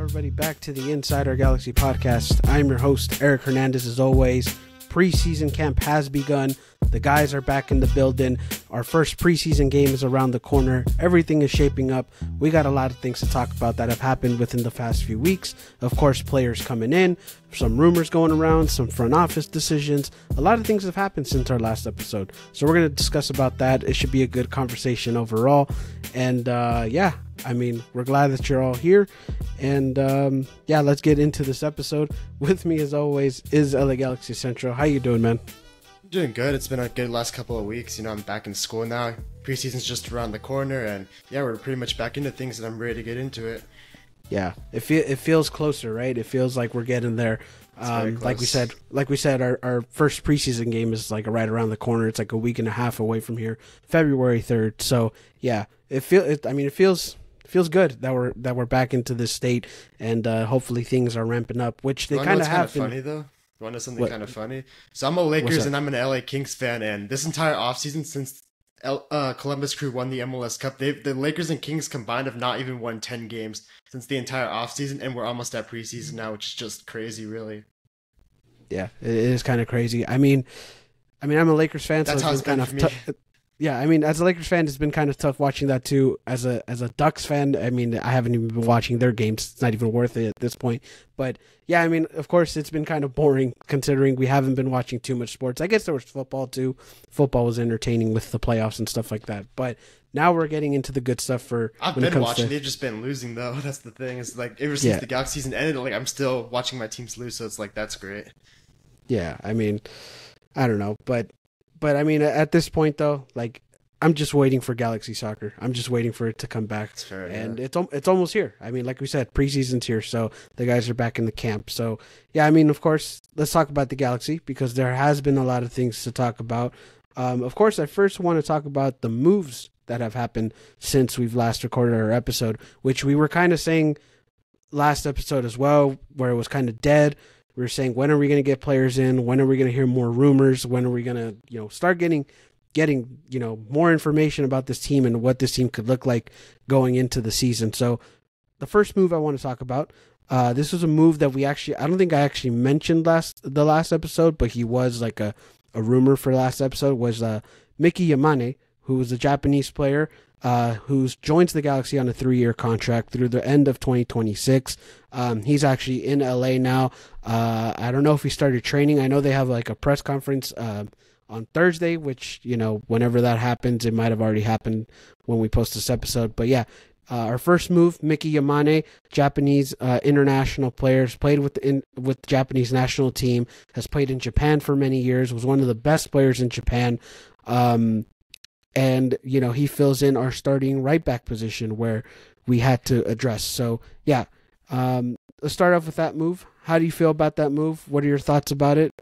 everybody, back to the Inside Our Galaxy podcast. I'm your host, Eric Hernandez, as always. Preseason camp has begun. The guys are back in the building. Our first preseason game is around the corner. Everything is shaping up. We got a lot of things to talk about that have happened within the past few weeks. Of course, players coming in, some rumors going around, some front office decisions. A lot of things have happened since our last episode. So we're going to discuss about that. It should be a good conversation overall. And we're glad that you're all here. And let's get into this episode. With me, as always, is LA Galaxy Central. How you doing, man? Doing good. It's been a good last couple of weeks. I'm back in school now. Preseason's just around the corner, and we're pretty much back into things, and I'm ready to get into it. Yeah, it feels closer, right? It feels like we're getting there. Like we said, our first preseason game is like right around the corner. It's like a week and a half away from here, February 3rd. So yeah, it feels good that we're back into this state, and hopefully things are ramping up, which they kind of have. Funny though. You want to know something kind of funny? So I'm a Lakers and I'm an LA Kings fan, and this entire offseason since Columbus Crew won the MLS Cup, the Lakers and Kings combined have not even won 10 games since the entire offseason, and we're almost at preseason now, which is just crazy, really. Yeah, it is kind of crazy. I mean, I'm a Lakers fan, that's so how it's been for me. Yeah, I mean, as a Lakers fan, it's been kind of tough watching that too. As a Ducks fan, I mean, I haven't even been watching their games. It's not even worth it at this point. But yeah, I mean, of course, it's been kind of boring considering we haven't been watching too much sports. I guess there was football too. Football was entertaining with the playoffs and stuff like that. But now we're getting into the good stuff for. I've been watching. They've just been losing though. That's the thing. It's like ever since the Galaxy season ended, like I'm still watching my teams lose. So it's like that's great. Yeah, I mean, I don't know, but I mean, at this point though, like. I'm just waiting for Galaxy Soccer. I'm just waiting for it to come back. That's fair, and it's almost here. I mean, like we said, preseason's here, so the guys are back in the camp. So, yeah, I mean, of course, let's talk about the Galaxy because there has been a lot of things to talk about. Of course, I first want to talk about the moves that have happened since we've last recorded our episode, which we were kind of saying last episode as well, where it was kind of dead. We were saying, when are we going to get players in? When are we going to hear more rumors? When are we going to, start getting more information about this team and what this team could look like going into the season. So the first move I want to talk about, this was a move that I don't think I actually mentioned the last episode, but he was like a rumor for last episode, was Miki Yamane, who was a Japanese player who joins the Galaxy on a 3-year contract through the end of 2026. He's actually in LA now. I don't know if he started training. I know they have like a press conference on Thursday, which, whenever that happens, it might have already happened when we post this episode. But yeah, our first move, Miki Yamane, Japanese international players, played with the Japanese national team, has played in Japan for many years, was one of the best players in Japan. And, he fills in our starting right back position where we had to address. So yeah, let's start off with that move. How do you feel about that move? What are your thoughts about it?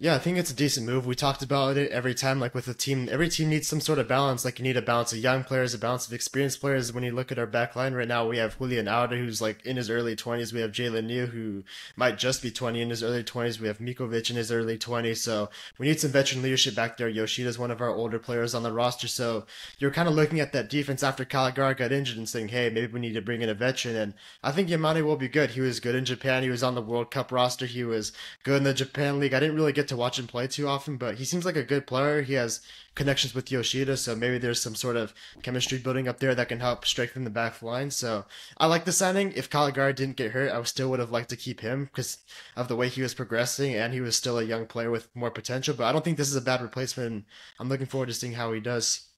Yeah, I think it's a decent move. We talked about it every time, like with a team. Every team needs some sort of balance. Like you need a balance of young players, a balance of experienced players. When you look at our back line right now, we have Julian Auda, who's like in his early 20s. We have Jalen New, who might just be 20 in his early 20s. We have Mikovic in his early 20s. So we need some veteran leadership back there. Yoshida's one of our older players on the roster. So you're kind of looking at that defense after Caligari got injured and saying, hey, maybe we need to bring in a veteran. And I think Yamane will be good. He was good in Japan. He was on the World Cup roster. He was good in the Japan League. I didn't really get to watch him play too often, but he seems like a good player. He has connections with Yoshida, so maybe there's some sort of chemistry building up there that can help strengthen the back line. So I like the signing. If Caligari didn't get hurt, I still would have liked to keep him because of the way he was progressing, and he was still a young player with more potential. But I don't think this is a bad replacement. I'm looking forward to seeing how he does.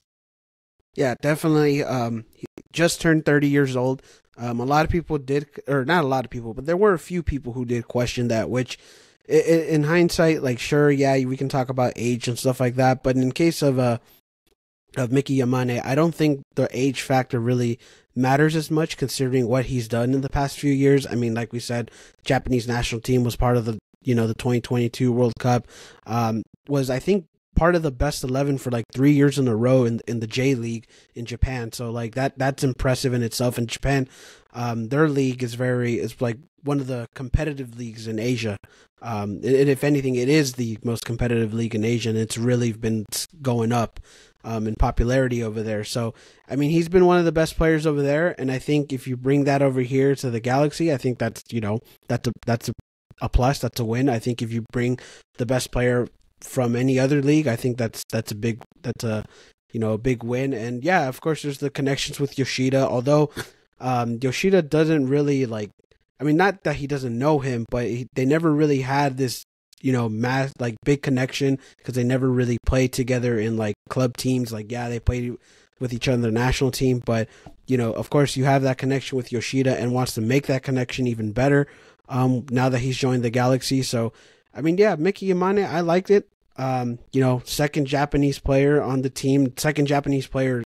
Yeah, definitely. He just turned 30 years old. A lot of people did, or not a lot of people, but there were a few people who did question that, which in hindsight, like, sure, yeah, we can talk about age and stuff like that, but in case of Miki Yamane, I don't think the age factor really matters as much considering what he's done in the past few years. I mean, like we said, Japanese national team was part of the 2022 World Cup, was, I think, part of the best 11 for like 3 years in a row in the J League in Japan. So like that's impressive in itself. In Japan, their league is like one of the competitive leagues in Asia. And if anything, it is the most competitive league in Asia, and it's really been going up in popularity over there. So, I mean, he's been one of the best players over there, and I think if you bring that over here to the Galaxy, I think that's a plus. That's a win. I think if you bring the best player from any other league, I think that's a big win. And yeah, of course, there's the connections with Yoshida. Although Yoshida doesn't really I mean, not that he doesn't know him, but they never really had this mass big connection because they never really played together in club teams. Yeah, they played with each other in the national team, but of course, you have that connection with Yoshida and wants to make that connection even better. Now that he's joined the Galaxy, so I mean, yeah, Mickey Yamane, I liked it. Second Japanese player on the team, second Japanese player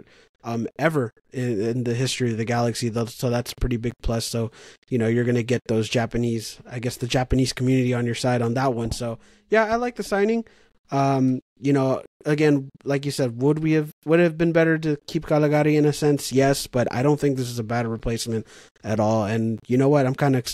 ever in the history of the Galaxy, so that's a pretty big plus. So you're gonna get those Japanese, I guess, the Japanese community on your side on that one. So yeah, I like the signing. Again, like you said, would it have been better to keep Calegari in a sense? Yes, but I don't think this is a bad replacement at all. And you know what, I'm kind of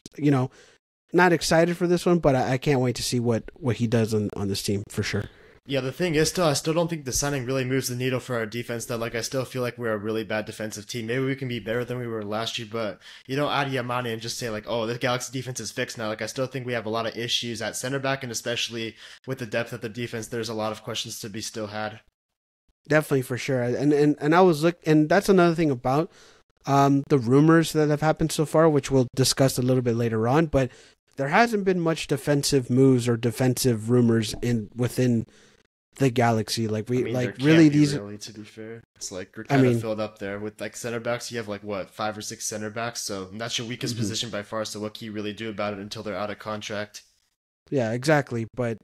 not excited for this one, but I can't wait to see what he does on this team for sure. Yeah, the thing is, I still don't think the signing really moves the needle for our defense. That I still feel like we're a really bad defensive team. Maybe we can be better than we were last year, but you don't add Yamane and just say oh, the Galaxy defense is fixed now. I still think we have a lot of issues at center back, and especially with the depth of the defense, there's a lot of questions to be still had. Definitely, for sure. And I was and that's another thing about the rumors that have happened so far, which we'll discuss a little bit later on, but there hasn't been much defensive moves or defensive rumors within the Galaxy. Really these really, to be fair, it's we're kind of filled up there with center backs. You have what, 5 or 6 center backs, so that's your weakest position by far. So what can you really do about it until they're out of contract? Yeah, exactly. But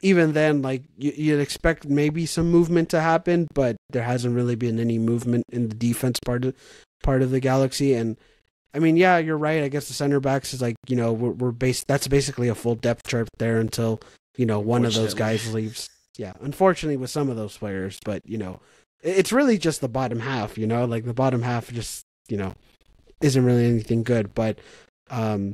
even then, you'd expect maybe some movement to happen, but there hasn't really been any movement in the defense part of the Galaxy. And I mean, yeah, you're right. I guess the center backs is that's basically a full depth chart there until one of those guys leaves. Yeah, unfortunately with some of those players, but it's really just the bottom half. The bottom half just isn't really anything good. But yeah,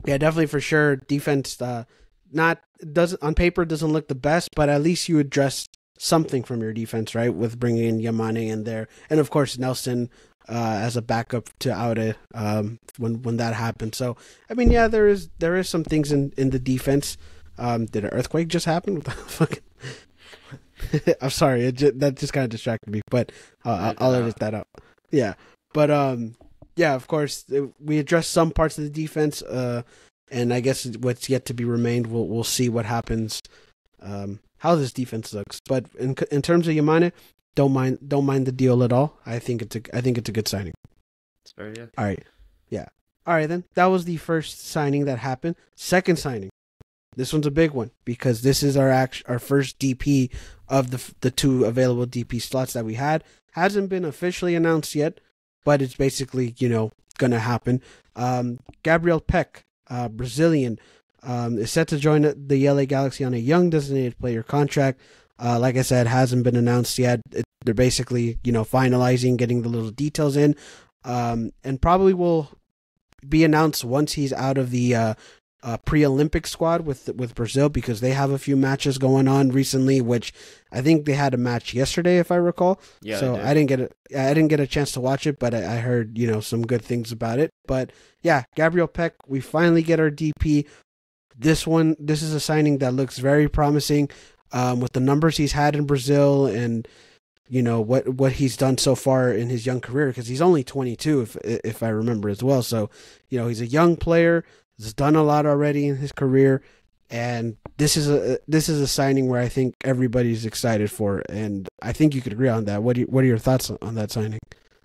definitely for sure, defense doesn't on paper doesn't look the best, but at least you address something from your defense, right? With bringing in Yamane in there, and of course Nelson as a backup to Aude when that happened. So I mean, yeah, there is some things in the defense. Did an earthquake just happen? What the fuck? I'm sorry, that just kind of distracted me, but I'll edit that out. Yeah, but yeah, of course we addressed some parts of the defense, and I guess what's yet to be remained. We'll see what happens, how this defense looks. But in terms of Yamane, don't mind the deal at all. I think it's a good signing. It's very good. All right, yeah, all right then. That was the first signing that happened. Second signing. This one's a big one because this is our first DP of the 2 available DP slots that we had. Hasn't been officially announced yet, but it's basically gonna happen. Gabriel Peck, Brazilian, is set to join the LA Galaxy on a young designated player contract. Like I said, hasn't been announced yet. They're basically finalizing, getting the little details in, and probably will be announced once he's out of the pre-Olympic squad with Brazil, because they have a few matches going on recently, which I think they had a match yesterday, if I recall. Yeah. So I didn't get a chance to watch it, but I heard some good things about it. But yeah, Gabriel Peck, we finally get our DP. This is a signing that looks very promising, with the numbers he's had in Brazil and what he's done so far in his young career, because he's only 22 if I remember as well. So he's a young player. He's done a lot already in his career, and this is a signing where I think everybody's excited for, and I think you could agree on that. What are your thoughts on that signing?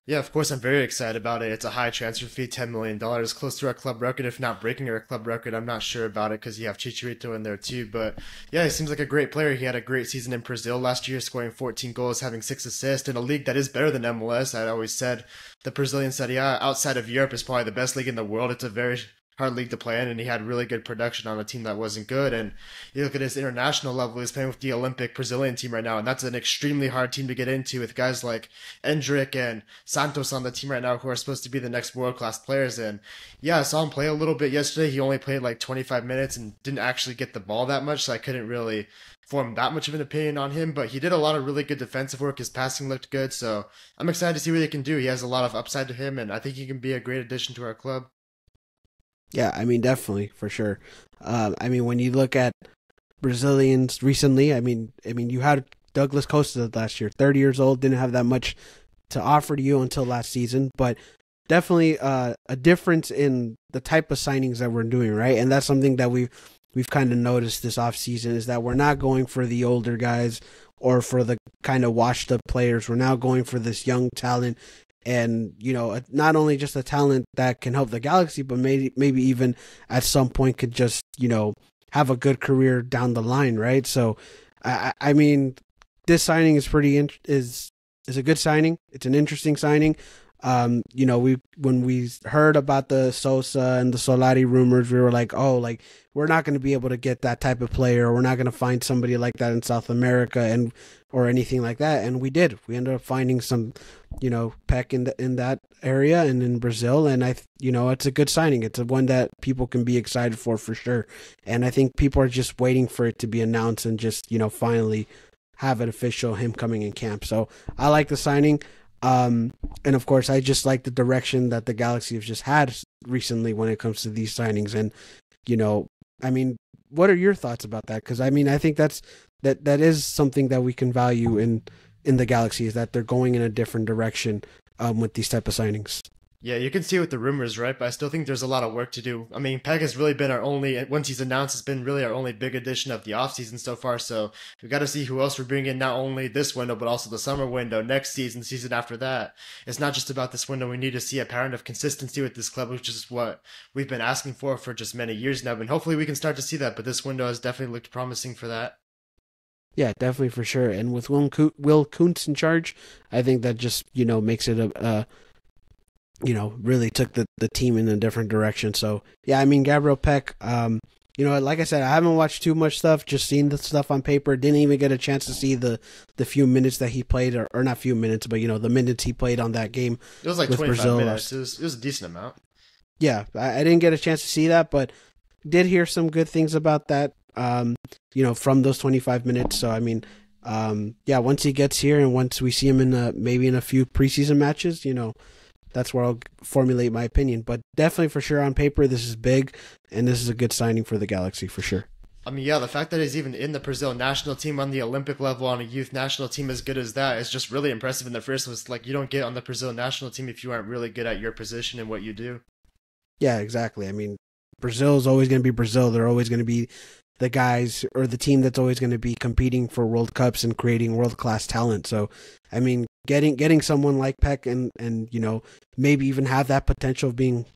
Yeah, of course, I'm very excited about it. It's a high transfer fee, $10 million, close to our club record, if not breaking our club record. I'm not sure about it because you have Chicharito in there too. But yeah, he seems like a great player. He had a great season in Brazil last year, scoring 14 goals, having 6 assists in a league that is better than MLS. I always said the Brazilian Serie A outside of Europe is probably the best league in the world. It's a very hard league to play in, and he had really good production on a team that wasn't good. And you look at his international level; he's playing with the Olympic Brazilian team right now, and that's an extremely hard team to get into with guys like Endrick and Santos on the team right now, who are supposed to be the next world class players. And yeah, I saw him play a little bit yesterday. He only played like 25 minutes and didn't actually get the ball that much, so I couldn't really form that much of an opinion on him, but he did a lot of really good defensive work. His passing looked good, so I'm excited to see what he can do. He has a lot of upside to him, and I think he can be a great addition to our club. Yeah, I mean, definitely, for sure. I mean, when you look at Brazilians recently, I mean, you had Douglas Costa last year, 30 years old, didn't have that much to offer to you until last season, but definitely a difference in the type of signings that we're doing, right? And that's something that we've kind of noticed this offseason is that we're not going for the older guys or for the kind of washed up players. We're now going for this young talent and, not only just a talent that can help the Galaxy, but maybe even at some point could just, have a good career down the line, right? So, I mean, this signing is is a good signing. It's an interesting signing. When we heard about the Sosa and the Solari rumors, we were like, oh, like we're not going to be able to get that type of player. Or we're not going to find somebody like that in South America or anything like that. And we did. We ended up finding some, Peck in that area and in Brazil. And it's a good signing. It's one that people can be excited for sure. And I think people are just waiting for it to be announced and just, finally have it official, him coming in camp. So I like the signing. And of course, I just like the direction that the Galaxy have just had recently when it comes to these signings. And, I mean, what are your thoughts about that? Because, I mean, I think that is something that we can value in the Galaxy is that they're going in a different direction with these type of signings. Yeah, you can see with the rumors, right? But I still think there's a lot of work to do. I mean, Peck has really been our only, once he's announced, it's been really our only big addition of the offseason so far. So we've got to see who else we're bringing in, not only this window, but also the summer window, next season, season after that. It's not just about this window. We need to see a pattern of consistency with this club, which is what we've been asking for just many years now. And hopefully we can start to see that. But this window has definitely looked promising for that. Yeah, definitely for sure. And with Will Kuntz in charge, I think that just, makes it really took the team in a different direction. So, yeah, I mean, Gabriel Peck, like I said, I haven't watched too much stuff, just seen the stuff on paper. Didn't even get a chance to see the few minutes that he played, or not few minutes, but, the minutes he played on that game. It was like 25 Brazil. Minutes. It was a decent amount. Yeah, I didn't get a chance to see that, but did hear some good things about that, from those 25 minutes. So, I mean, once he gets here and once we see him maybe in a few preseason matches, that's where I'll formulate my opinion. But definitely for sure on paper, this is big, and this is a good signing for the Galaxy for sure. I mean, yeah, the fact that he's even in the Brazil national team on the Olympic level on a youth national team as good as that is just really impressive in the first place. Like, you don't get on the Brazil national team if you aren't really good at your position and what you do. Yeah, exactly. I mean, Brazil is always going to be Brazil. They're always going to be the guys or the team that's always going to be competing for World Cups and creating world-class talent. So, I mean, getting someone like Peck and maybe even have that potential of being,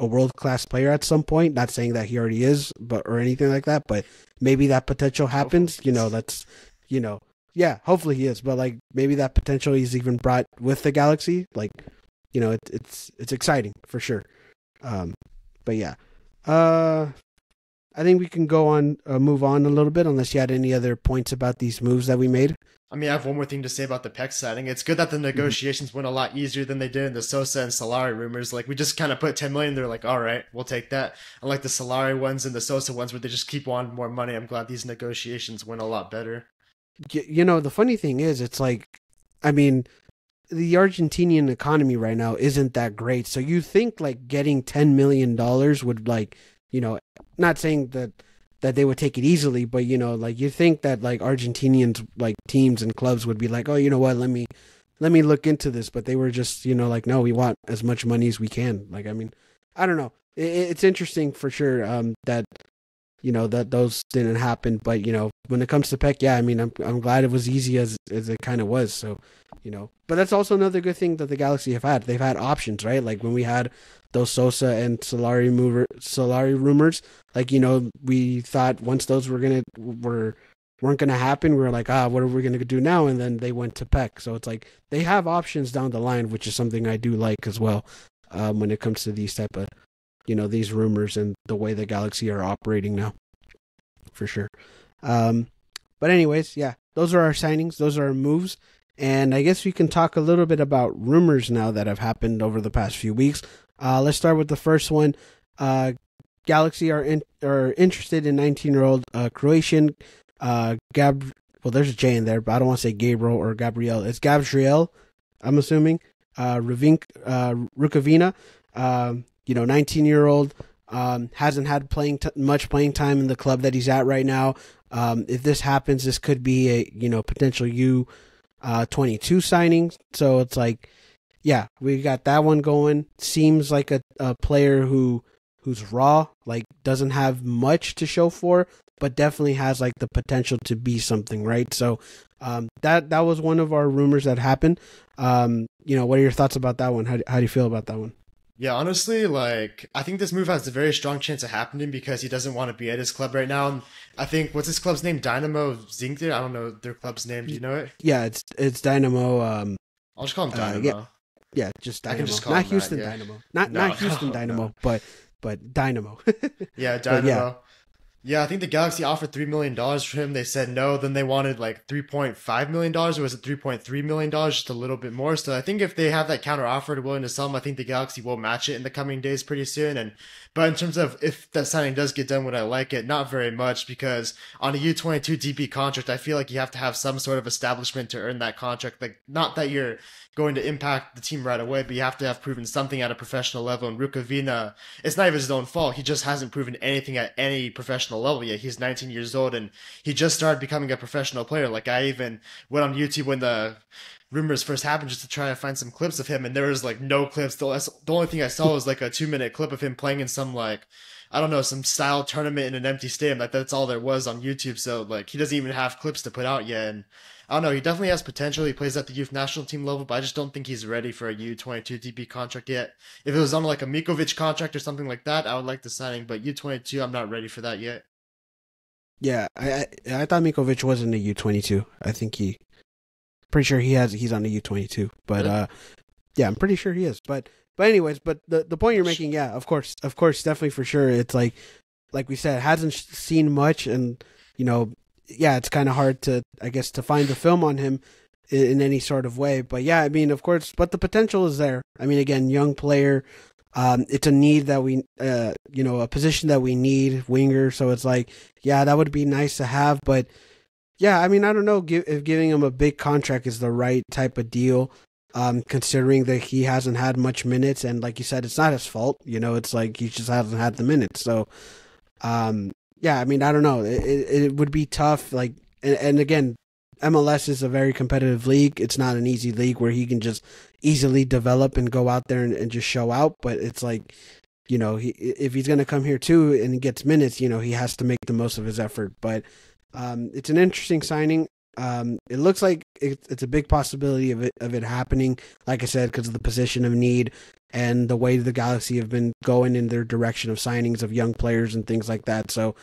a world-class player at some point, not saying that he already is, or anything like that, but maybe that potential happens, hopefully he is, but like maybe that potential is even brought with the Galaxy. Like, it's exciting for sure. But yeah, I think we can move on a little bit, unless you had any other points about these moves that we made. I mean, I have one more thing to say about the Peck signing. It's good that the negotiations went a lot easier than they did in the Sosa and Solari rumors. Like, we just kind of put 10 million. They're like, all right, we'll take that. Unlike the Solari ones and the Sosa ones where they just keep wanting more money, I'm glad these negotiations went a lot better. The funny thing is, it's like, I mean, the Argentinian economy right now isn't that great. So you think like getting $10 million would like, not saying that they would take it easily, but like you think that like Argentinians like teams and clubs would be like, oh, you know what, let me look into this, but they were just like, no, we want as much money as we can. Like, I mean, I don't know, it's interesting for sure that that those didn't happen, but when it comes to Peck, yeah, I mean, I'm glad it was easy as it kind of was. So but that's also another good thing that the Galaxy have had. They've had options, right? Like when we had those Sosa and Solari rumors, like we thought once those weren't gonna happen, we were like, what are we gonna do now? And then they went to Peck. So it's like they have options down the line, which is something I do like as well when it comes to these type these rumors and the way the Galaxy are operating now, for sure. But anyways, yeah, those are our signings. Those are our moves. And I guess we can talk a little bit about rumors now that have happened over the past few weeks. Let's start with the first one. Galaxy are interested in 19-year-old Croatian well, there's a J in there, but I don't want to say Gabriel or Gabriel. It's Gabriel, I'm assuming. Rukavina, 19-year-old, hasn't had much playing time in the club that he's at right now. If this happens, this could be a potential U22 signing. So it's like, yeah, we got that one going. Seems like a player who's raw, like doesn't have much to show for, but definitely has like the potential to be something, right? So that was one of our rumors that happened. What are your thoughts about that one? How do you feel about that one? Yeah, honestly, like, I think this move has a very strong chance of happening because he doesn't want to be at his club right now. And I think, what's his club's name? Dynamo Zinkter? I don't know their club's name. Do you know it? Yeah, it's Dynamo. I'll just call him Dynamo. Yeah, just Dynamo. I can just call not him Houston that, yeah. Dynamo. Not Houston Dynamo, no. but Dynamo. Yeah, Dynamo. Yeah, I think the Galaxy offered $3 million for him. They said no. Then they wanted like $3.5 million, or was it $3.3 million? Just a little bit more. So I think if they have that counter offer to willing to sell him, I think the Galaxy will match it in the coming days pretty soon. But in terms of if that signing does get done, would I like it? Not very much, because on a U22 DP contract, I feel like you have to have some sort of establishment to earn that contract. Like, not that you're going to impact the team right away, but you have to have proven something at a professional level. And Rukavina, it's not even his own fault. He just hasn't proven anything at any professional level yet. He's 19 years old and he just started becoming a professional player. Like, I even went on YouTube when the rumors first happened just to try to find some clips of him, and there was like no clips. The only thing I saw was like a 2-minute clip of him playing in some, like, I don't know, some style tournament in an empty stadium. Like, that's all there was on YouTube. So like, he doesn't even have clips to put out yet. And I don't know, he definitely has potential. He plays at the youth national team level, but I just don't think he's ready for a U22 DP contract yet. If it was on like a Mikovic contract or something like that, I would like the signing, but U22, I'm not ready for that yet. Yeah, I thought Mikovic wasn't a U22. I think pretty sure he's on the U22. But Really? yeah, I'm pretty sure he is. But anyways, but the point you're making, yeah, of course, definitely for sure. It's like we said, hasn't seen much, and yeah, it's kind of hard to, I guess, to find the film on him in any sort of way. But yeah, I mean, of course, but the potential is there. I mean, again, young player. It's a need that we, a position that we need, winger. So it's like, yeah, that would be nice to have. But yeah, I mean, I don't know if giving him a big contract is the right type of deal, considering that he hasn't had much minutes. And like you said, it's not his fault. It's like he just hasn't had the minutes. So, yeah, I mean, I don't know. It would be tough. Like, and again, MLS is a very competitive league. It's not an easy league where he can just easily develop and go out there and just show out. But it's like, if he's going to come here too and he gets minutes, he has to make the most of his effort. But it's an interesting signing. It looks like it's a big possibility of it happening, like I said, because of the position of need and the way the Galaxy have been going in their direction of signings of young players and things like that. So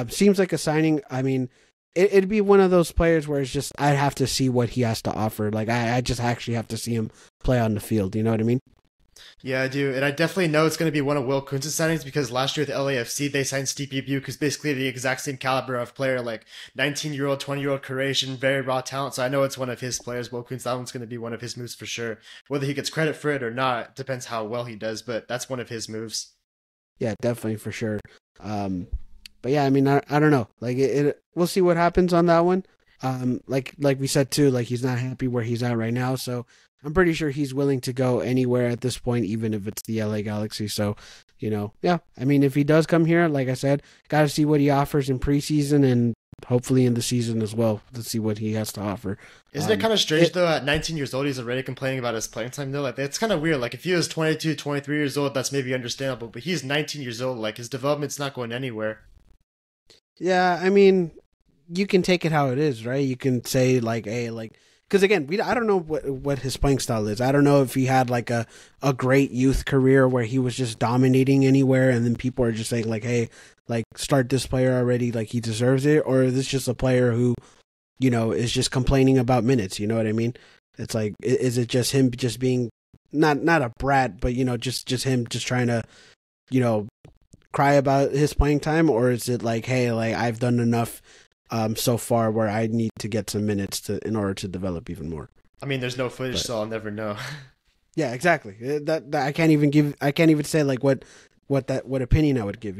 seems like a signing. I mean, it'd be one of those players where it's just, I'd have to see what he has to offer. Like, I just actually have to see him play on the field. You know what I mean? Yeah, I do. And I definitely know it's going to be one of Will Kuntz's signings, because last year with LAFC, they signed Stipe Biuk, who's basically the exact same caliber of player, like 19-year-old, 20-year-old Croatian, very raw talent. So I know it's one of his players, Will Kuntz. That one's going to be one of his moves for sure. Whether he gets credit for it or not depends how well he does, but that's one of his moves. Yeah, definitely, for sure. But yeah, I mean, I don't know. Like, we'll see what happens on that one. Like we said too, like, he's not happy where he's at right now. So I'm pretty sure he's willing to go anywhere at this point, even if it's the LA Galaxy. So, yeah. I mean, if he does come here, like I said, got to see what he offers in preseason and hopefully in the season as well to see what he has to offer. Isn't it kind of strange, though, at 19 years old, he's already complaining about his playing time, though? Like, it's kind of weird. Like, if he was 22, 23 years old, that's maybe understandable. But he's 19 years old. Like, his development's not going anywhere. Yeah, I mean, you can take it how it is, right? You can say, like, hey, like, because again, I don't know what his playing style is. I don't know if he had like a great youth career where he was just dominating anywhere, and then people are just saying like, hey, like, start this player already, like, he deserves it, or is this just a player who, is just complaining about minutes? You know what I mean? It's like, is it just him just being not a brat, but just him just trying to cry about his playing time, or is it like, hey, like I've done enough so far where I need to get some minutes in order to develop even more? I mean, there's no footage, But so I'll never know. yeah, exactly. That I can't even say like what opinion I would give.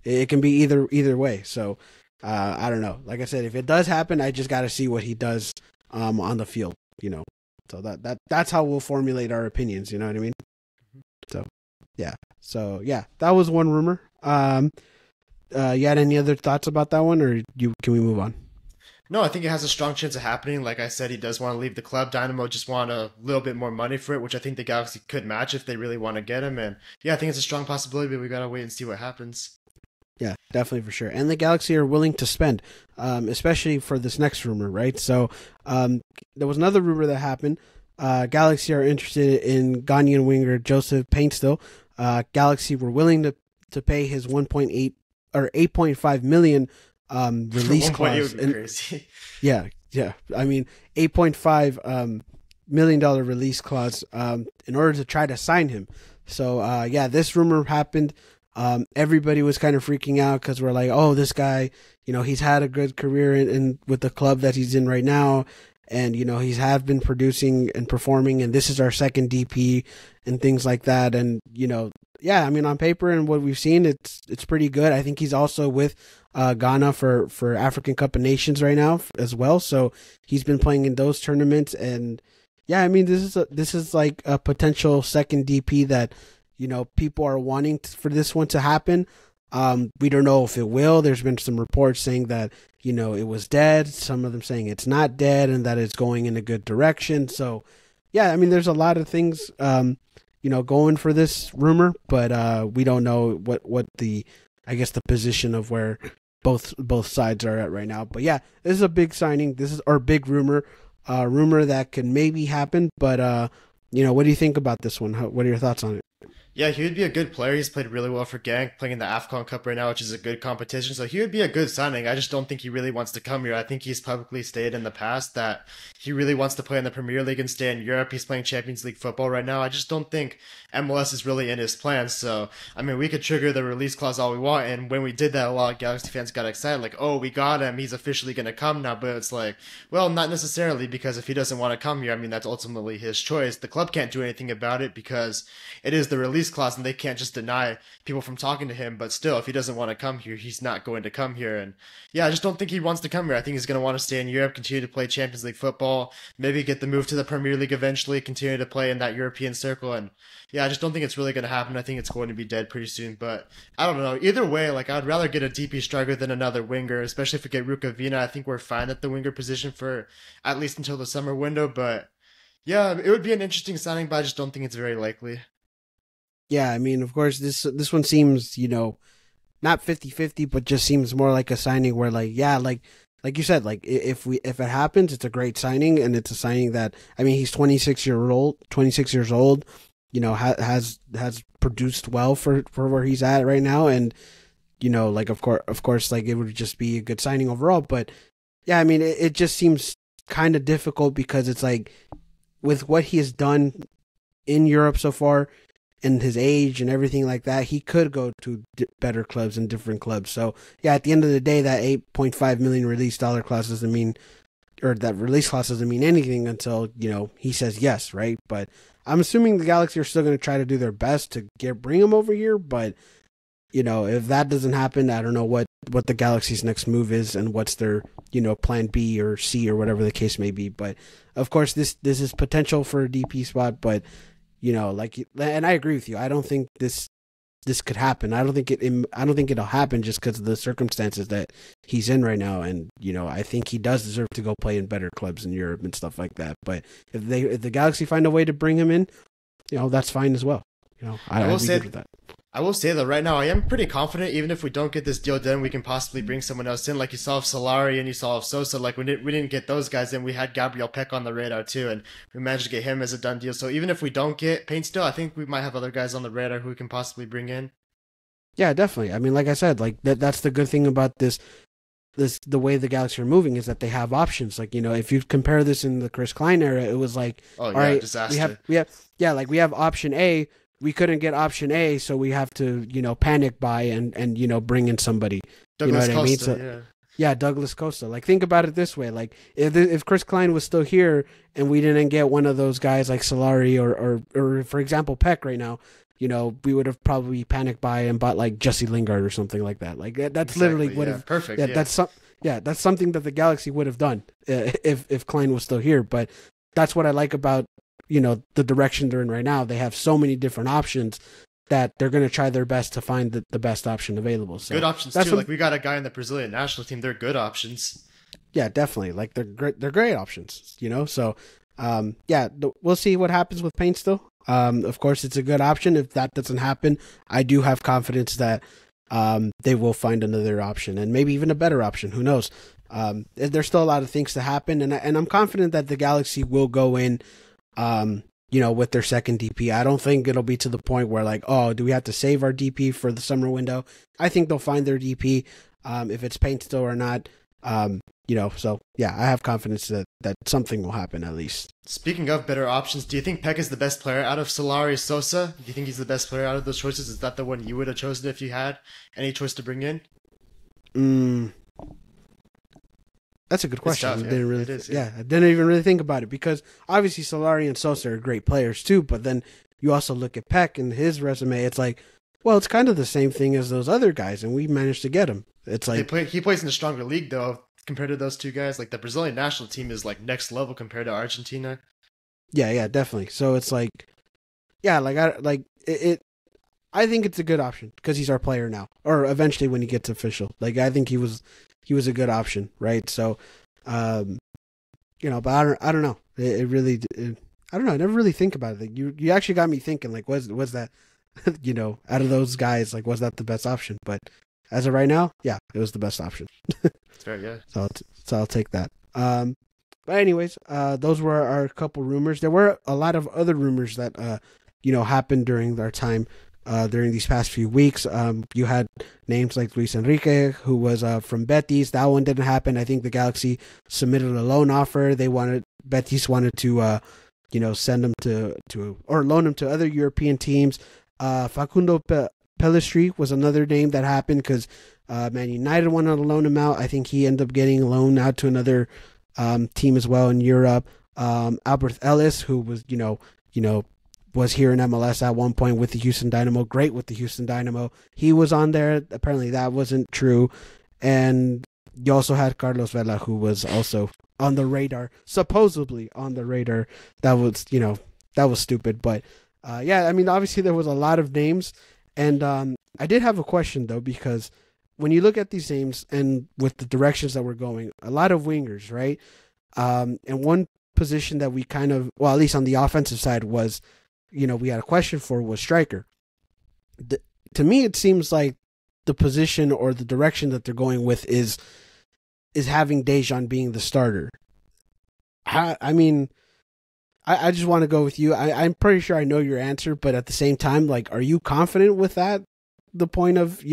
It can be either way. So I don't know. Like I said, if it does happen, I just got to see what he does on the field. So that's how we'll formulate our opinions. You know what I mean? So yeah. So yeah, that was one rumor. You had any other thoughts about that one, or can we move on? No, I think it has a strong chance of happening. Like I said, he does want to leave the club. Dynamo just want a little bit more money for it, which I think the Galaxy could match if they really want to get him. And yeah, I think it's a strong possibility, but we gotta wait and see what happens. Yeah, definitely for sure. And the Galaxy are willing to spend, especially for this next rumor, right? So there was another rumor that happened. Galaxy are interested in Ghanaian winger Joseph Painstill. Galaxy were willing to pay his 1.8 or 8.5 million release clause. Crazy. Yeah. I mean, $8.5 million release clause in order to try to sign him. So yeah, this rumor happened. Everybody was kind of freaking out because we're like, oh, this guy, he's had a good career in with the club that he's in right now. And, he's been producing and performing, and this is our second DP and things like that. And, yeah, I mean, on paper and what we've seen, it's pretty good. I think he's also with Ghana for African Cup of Nations right now as well. So he's been playing in those tournaments. And yeah, I mean, this is like a potential second DP that, people are wanting for this one to happen. We don't know if it will. There's been some reports saying that, it was dead. Some of them saying it's not dead and that it's going in a good direction. So yeah, I mean, there's a lot of things, going for this rumor, but we don't know what the position of where both sides are at right now. But yeah, this is a big signing. This is our big rumor that could maybe happen. But what do you think about this one? What are your thoughts on it? Yeah, he would be a good player. He's played really well for Genk, playing in the AFCON Cup right now, which is a good competition. So he would be a good signing. I just don't think he really wants to come here. I think he's publicly stated in the past that he really wants to play in the Premier League and stay in Europe. He's playing Champions League football right now. I just don't think MLS is really in his plans. So, I mean, we could trigger the release clause all we want. And when we did that, a lot of Galaxy fans got excited, like, oh, we got him. He's officially going to come now. But it's like, well, not necessarily, because if he doesn't want to come here, I mean, that's ultimately his choice. The club can't do anything about it because it is the release clause and they can't just deny people from talking to him. But still, if he doesn't want to come here, he's not going to come here. And yeah, I just don't think he wants to come here. I think he's going to want to stay in Europe, continue to play Champions League football, maybe get the move to the Premier League eventually, continue to play in that European circle. And yeah, I just don't think it's really going to happen. I think it's going to be dead pretty soon. But I don't know. Either way, like, I'd rather get a DP striker than another winger, especially if we get Rukavina. I think we're fine at the winger position for at least until the summer window. But yeah, it would be an interesting signing, but I just don't think it's very likely. Yeah, I mean, of course, this one seems, not 50-50, but just seems more like a signing where, like, yeah, like you said, like if it happens, it's a great signing, and it's a signing that, I mean, he's 26 years old, has produced well for where he's at right now, and like of course, like it would just be a good signing overall. But yeah, I mean, it just seems kind of difficult because it's like with what he has done in Europe so far, and his age and everything like that, he could go to better clubs and different clubs. So yeah, at the end of the day, that 8.5 million release dollar clause doesn't mean, or that release clause doesn't mean anything until, he says yes, right? But I'm assuming the Galaxy are still going to try to do their best to bring him over here. But if that doesn't happen, I don't know what the Galaxy's next move is and what's their, plan B or C or whatever the case may be. But of course, this is potential for a DP spot, but and I agree with you. I don't think this could happen. I don't think it'll happen just because of the circumstances that he's in right now. And I think he does deserve to go play in better clubs in Europe and stuff like that. But if the Galaxy find a way to bring him in, that's fine as well. I'd be good with that. I will say that right now I am pretty confident. Even if we don't get this deal done, we can possibly bring someone else in. Like you saw of Solari and you saw of Sosa. Like we didn't get those guys in. We had Gabriel Peck on the radar too, and we managed to get him as a done deal. So even if we don't get Paint still, I think we might have other guys on the radar who we can possibly bring in. Yeah, definitely. I mean, like I said, like that's the good thing about the way the Galaxy are moving is that they have options. Like, if you compare this in the Chris Klein era, it was like, oh, all right, disaster. we have option A, we couldn't get option A, so we have to, panic buy and bring in somebody. Douglas You know what I mean? Costa, So yeah. yeah, Douglas Costa. Like, think about it this way: like, if Chris Klein was still here and we didn't get one of those guys like Solari or for example Peck right now, we would have probably panicked buy and bought like Jesse Lingard or something like that. Like that's literally Exactly, would yeah. have Perfect, yeah, yeah. that's something that the Galaxy would have done if Klein was still here. But that's what I like about the direction they're in right now. They have so many different options that they're going to try their best to find the best option available. So Good options too. Like we got a guy in the Brazilian national team. They're good options. Yeah, definitely. Like they're great options. So yeah, we'll see what happens with Payne still. Of course, it's a good option. If that doesn't happen, I do have confidence that they will find another option and maybe even a better option. Who knows? There's still a lot of things to happen, and I'm confident that the Galaxy will go in. With their second DP. I don't think it'll be to the point where like, oh, do we have to save our DP for the summer window? I think they'll find their DP, if it's Payne still or not. So yeah, I have confidence that something will happen at least. Speaking of better options, do you think Peck is the best player out of Solari, Sosa? Do you think he's the best player out of those choices? Is that the one you would have chosen if you had any choice to bring in? That's a good question. Tough, yeah. I didn't even really think about it because obviously Solari and Sosa are great players too, but then you also look at Peck and his resume. It's like, well, it's kind of the same thing as those other guys, and we managed to get him. It's like he plays in a stronger league though compared to those two guys. Like the Brazilian national team is like next level compared to Argentina. Yeah, definitely. So it's like, yeah, I think it's a good option because he's our player now, or eventually when he gets official. Like I think he was a good option, right? So, but I don't know. It really, I don't know. I never really think about it. You actually got me thinking. Like, was that, out of those guys, like, was that the best option? But as of right now, yeah, it was the best option. That's fair, yeah. So I'll take that. But anyways, those were our couple rumors. There were a lot of other rumors that happened during our time. During these past few weeks, you had names like Luis Enrique, who was from Betis. That one didn't happen. I think the Galaxy submitted a loan offer. Betis wanted to, send him to or loan him to other European teams. Facundo Pellistri was another name that happened because Man United wanted to loan him out. I think he ended up getting loaned out to another team as well in Europe. Albert Ellis, who was was here in MLS at one point with the Houston Dynamo, great with the Houston Dynamo. He was on there. Apparently that wasn't true. And you also had Carlos Vela, who was also on the radar, supposedly on the radar. That was stupid. But yeah, I mean, obviously there was a lot of names. And I did have a question, though, because when you look at these names and with the directions that we're going, a lot of wingers, right? And one position that we kind of, well, at least on the offensive side was, we had a question for was striker. To me, it seems like the position or the direction that they're going with is having Dejan being the starter. I mean, I just want to go with you. I'm pretty sure I know your answer, but at the same time, like, are you confident with that? The point of,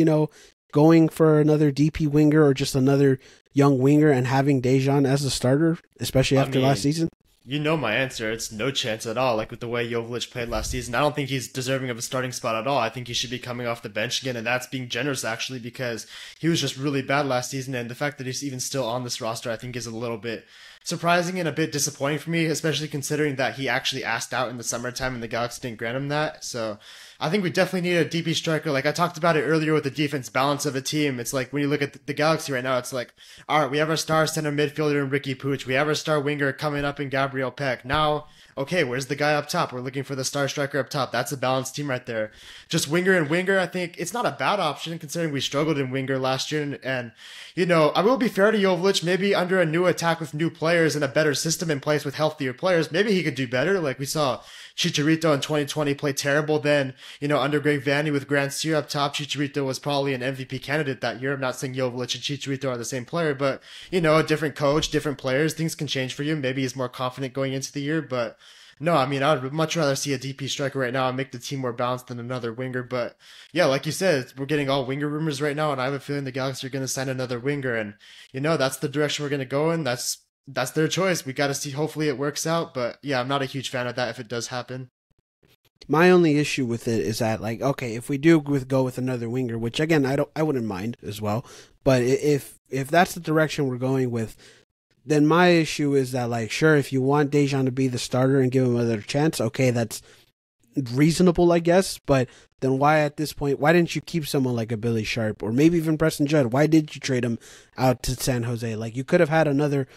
going for another DP winger or just another young winger and having Dejan as a starter, especially after last season? You know my answer. It's no chance at all. Like with the way Jovic played last season, I don't think he's deserving of a starting spot at all. I think he should be coming off the bench again, and that's being generous actually because he was just really bad last season, and the fact that he's even still on this roster I think is a little bit surprising and a bit disappointing for me, especially considering that he actually asked out in the summertime and the Galaxy didn't grant him that. So I think we definitely need a DP striker. Like I talked about it earlier with the defense balance of a team. It's like when you look at the Galaxy right now, it's like, all right, we have our star center midfielder in Ricky Puig. We have our star winger coming up in Gabriel Peck. Now, okay, where's the guy up top? We're looking for the star striker up top. That's a balanced team right there. Just winger and winger, I think it's not a bad option considering we struggled in winger last year. And I will be fair to Jovic, maybe under a new attack with new players and a better system in place with healthier players, maybe he could do better. Like we saw Chicharito in 2020 play terrible. Then, under Greg Vanney with Grand Sear up top, Chicharito was probably an MVP candidate that year. I'm not saying Jovic and Chicharito are the same player, but, a different coach, different players, things can change for you. Maybe he's more confident going into the year, but no, I mean, I would much rather see a DP striker right now and make the team more balanced than another winger. But yeah, like you said, we're getting all winger rumors right now, and I have a feeling the Galaxy are going to sign another winger, and that's the direction we're going to go in. That's their choice. We got to see. Hopefully, it works out. But yeah, I'm not a huge fan of that if it does happen. My only issue with it is that, like, okay, if we do go with another winger, which again I wouldn't mind as well, but if that's the direction we're going with, then my issue is that, like, sure, if you want Dejan to be the starter and give him another chance, okay, that's reasonable, I guess. But then why at this point, why didn't you keep someone like a Billy Sharp or maybe even Preston Judd? Why did you trade him out to San Jose? Like, you could have had another,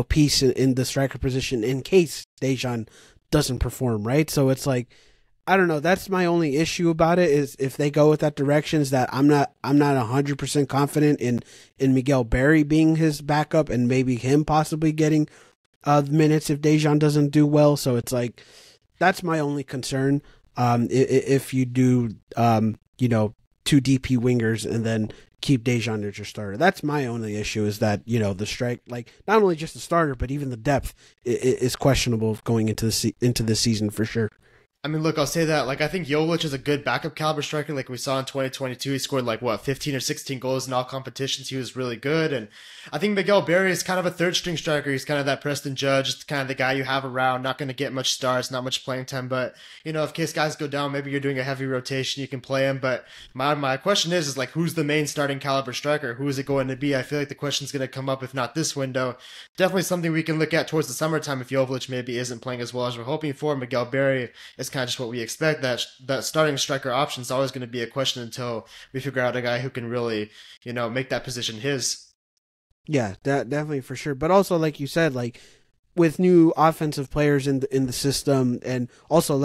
piece in the striker position in case Dejan doesn't perform, right? So it's like, I don't know. That's my only issue about it, is if they go with that direction, is that I'm not 100% confident in Miguel Berry being his backup and maybe him possibly getting minutes if Dejan doesn't do well. So it's like, that's my only concern. If you do, two DP wingers and then keep Dejan as your starter, that's my only issue. Is that the strike, like, not only just the starter, but even the depth is questionable going into the season for sure. I mean, look, I'll say that, like, I think Jovic is a good backup caliber striker. Like we saw in 2022, he scored 15 or 16 goals in all competitions. He was really good. And I think Miguel Berry is kind of a third string striker. He's kind of that Preston Judge, kind of the guy you have around, not going to get much stars, not much playing time. But, in case guys go down, maybe you're doing a heavy rotation, you can play him. But my question is like, who's the main starting caliber striker? Who is it going to be? I feel like the question's going to come up, if not this window. Definitely something we can look at towards the summertime if Jovic maybe isn't playing as well as we're hoping for. Miguel Berry is kind of just what we expect. That starting striker option is always going to be a question until we figure out a guy who can really, make that position his. Yeah, definitely for sure. But also, like you said, like, with new offensive players in the system, and also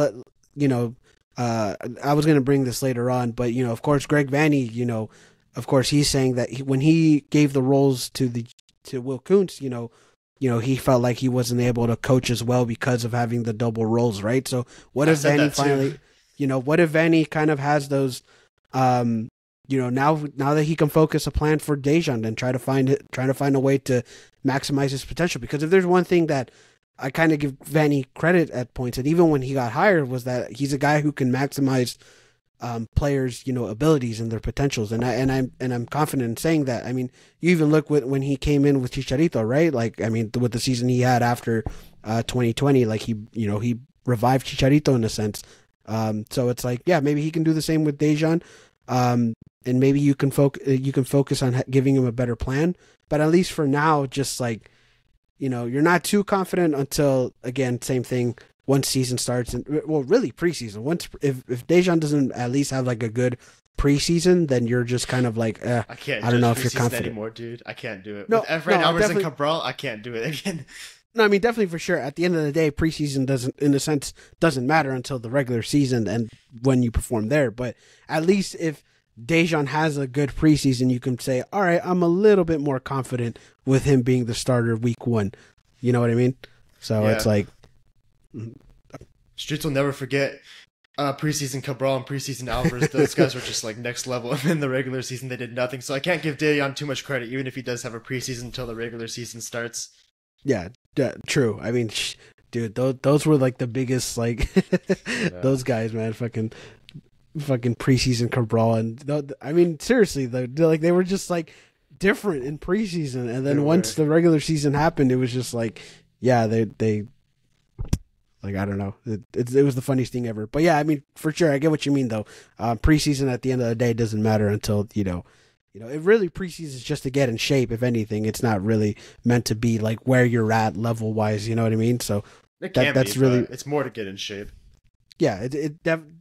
I was going to bring this later on, but of course, Greg Vanney, of course, he's saying that when he gave the roles to Will Kuntz, he felt like he wasn't able to coach as well because of having the double roles, right? So what if Vanney finally, what if Vanney kind of has those, now that he can focus a plan for Dejan and trying to find a way to maximize his potential? Because if there's one thing that I kind of give Vanney credit at points, and even when he got hired, was that he's a guy who can maximize players, abilities and their potentials, and I'm confident in saying that. I mean, you even look when he came in with Chicharito, right? Like, I mean, with the season he had after 2020, like he revived Chicharito in a sense. So it's like, yeah, maybe he can do the same with Dejan, and maybe you can focus on giving him a better plan. But at least for now, just like, you're not too confident until, again, same thing, once season starts, and really preseason. If Dejan doesn't at least have like a good preseason, then you're just kind of like, I don't know if you're confident anymore, dude. I can't do it. No, with Efrain Alvarez and Cabral, I can't do it again. No, I mean, definitely for sure. At the end of the day, preseason doesn't matter until the regular season and when you perform there. But at least if Dejan has a good preseason, you can say, all right, I'm a little bit more confident with him being the starter week 1. You know what I mean? So It's like, Streets will never forget preseason Cabral and preseason Alvarez. Those guys were just like next level. And in the regular season, they did nothing. So I can't give Dejan too much credit, even if he does have a preseason until the regular season starts. Yeah, true. I mean, dude, those were like the biggest, like, those guys, man, fucking preseason Cabral, and I mean, seriously, they were just like different in preseason, and then once the regular season happened, it was just like, yeah, they like, I don't know, it was the funniest thing ever. But yeah, I mean, for sure, I get what you mean though. Preseason at the end of the day doesn't matter until it really, preseason is just to get in shape. If anything, it's not really meant to be like where you're at level wise. You know what I mean? So that's really, it's more to get in shape. Yeah,